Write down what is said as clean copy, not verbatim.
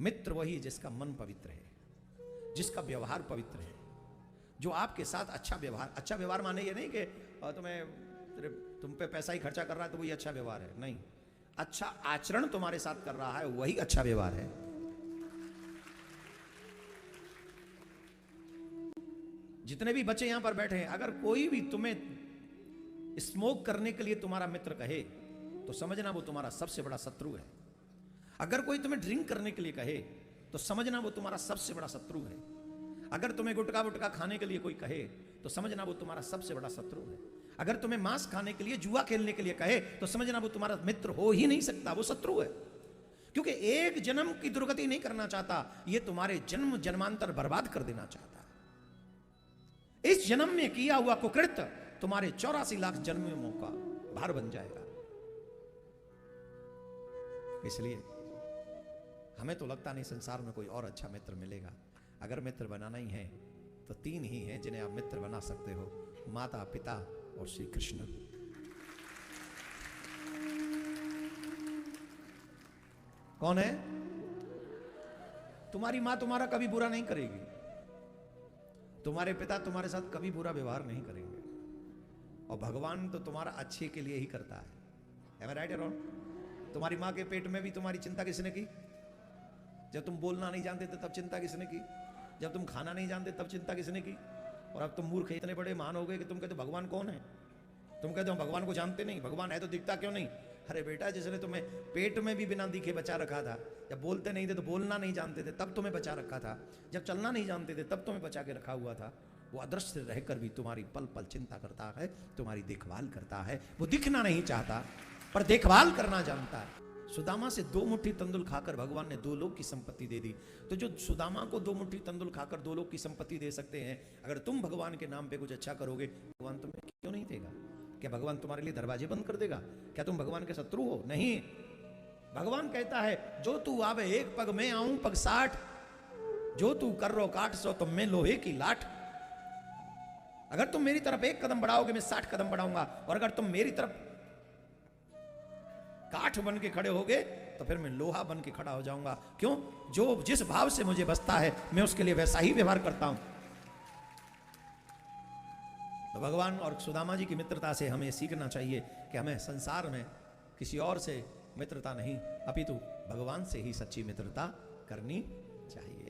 मित्र वही जिसका मन पवित्र है, जिसका व्यवहार पवित्र है, जो आपके साथ अच्छा व्यवहार माने ये नहीं कि तुम पे पैसा ही खर्चा कर रहा है तो वही अच्छा व्यवहार है, नहीं, अच्छा आचरण तुम्हारे साथ कर रहा है वही अच्छा व्यवहार है। जितने भी बच्चे यहां पर बैठे हैं, अगर कोई भी तुम्हें स्मोक करने के लिए तुम्हारा मित्र कहे तो समझना वो तुम्हारा सबसे बड़ा शत्रु है। अगर कोई तुम्हें ड्रिंक करने के लिए कहे तो समझना वो तुम्हारा सबसे बड़ा शत्रु है। अगर तुम्हें गुटखा खाने के लिए कोई कहे तो समझना वो तुम्हारा सबसे बड़ा शत्रु है। अगर तुम्हें मांस खाने के लिए, जुआ खेलने के लिए कहे तो समझना वो तुम्हारा मित्र हो ही नहीं सकता, वो शत्रु है। क्योंकि एक जन्म की दुर्गति नहीं करना चाहता, ये तुम्हारे जन्म जन्मांतर बर्बाद कर देना चाहता है। इस जन्म में किया हुआ कुकृत्य तुम्हारे 84 लाख जन्मों का भार बन जाएगा। इसलिए हमें तो लगता नहीं संसार में कोई और अच्छा मित्र मिलेगा। अगर मित्र बनाना ही है तो 3 ही हैं जिन्हें आप मित्र बना सकते हो, माता, पिता और श्री कृष्ण। कौन है? तुम्हारी मां तुम्हारा कभी बुरा नहीं करेगी, तुम्हारे पिता तुम्हारे साथ कभी बुरा व्यवहार नहीं करेंगे, और भगवान तो तुम्हारा अच्छे के लिए ही करता है। Am I right or wrong? तुम्हारी माँ के पेट में भी तुम्हारी चिंता किसने की? जब तुम बोलना नहीं जानते थे तब चिंता किसने की? जब तुम खाना नहीं जानते तब चिंता किसने की? और अब तुम मूर्ख इतने बड़े महान हो गए कि तुम कहते हो भगवान कौन है? तुम कहते हो भगवान को जानते नहीं, भगवान है तो दिखता क्यों नहीं? अरे बेटा, जिसने तुम्हें पेट में भी बिना दिखे बचा रखा था, जब बोलते नहीं थे तो बोलना नहीं जानते थे तब तुम्हें बचा रखा था, जब चलना नहीं जानते थे तब तुम्हें बचा के रखा हुआ था, वो अदृश्य रहकर भी तुम्हारी पल पल चिंता करता है, तुम्हारी देखभाल करता है। वो दिखना नहीं चाहता पर देखभाल करना जानता है। सुदामा से 2 मुट्ठी तंदुल खाकर भगवान ने 2 लोक की संपत्ति दे दी। तो जो सुदामा को 2 मुट्ठी तंदुल खाकर 2 लोक की संपत्ति दे सकते हैं, अगर तुम भगवान के नाम पे कुछ अच्छा करोगे, भगवान तुम्हें क्यों नहीं देगा? क्या भगवान तुम्हारे लिए दरवाजे बंद कर देगा? क्या तुम भगवान के शत्रु हो? नहीं। भगवान कहता है जो तू आवे 1 पग मैं आऊं पग 60, जो तू कर रो काट सो तुम में लोहे की लाठ। अगर तुम मेरी तरफ 1 कदम बढ़ाओगे मैं 60 कदम बढ़ाऊंगा, और अगर तुम मेरी तरफ काठ बन के खड़े होगे तो फिर मैं लोहा बन के खड़ा हो जाऊंगा। क्यों? जो जिस भाव से मुझे बसता है मैं उसके लिए वैसा ही व्यवहार करता हूं। तो भगवान और सुदामा जी की मित्रता से हमें सीखना चाहिए कि हमें संसार में किसी और से मित्रता नहीं, अपितु भगवान से ही सच्ची मित्रता करनी चाहिए।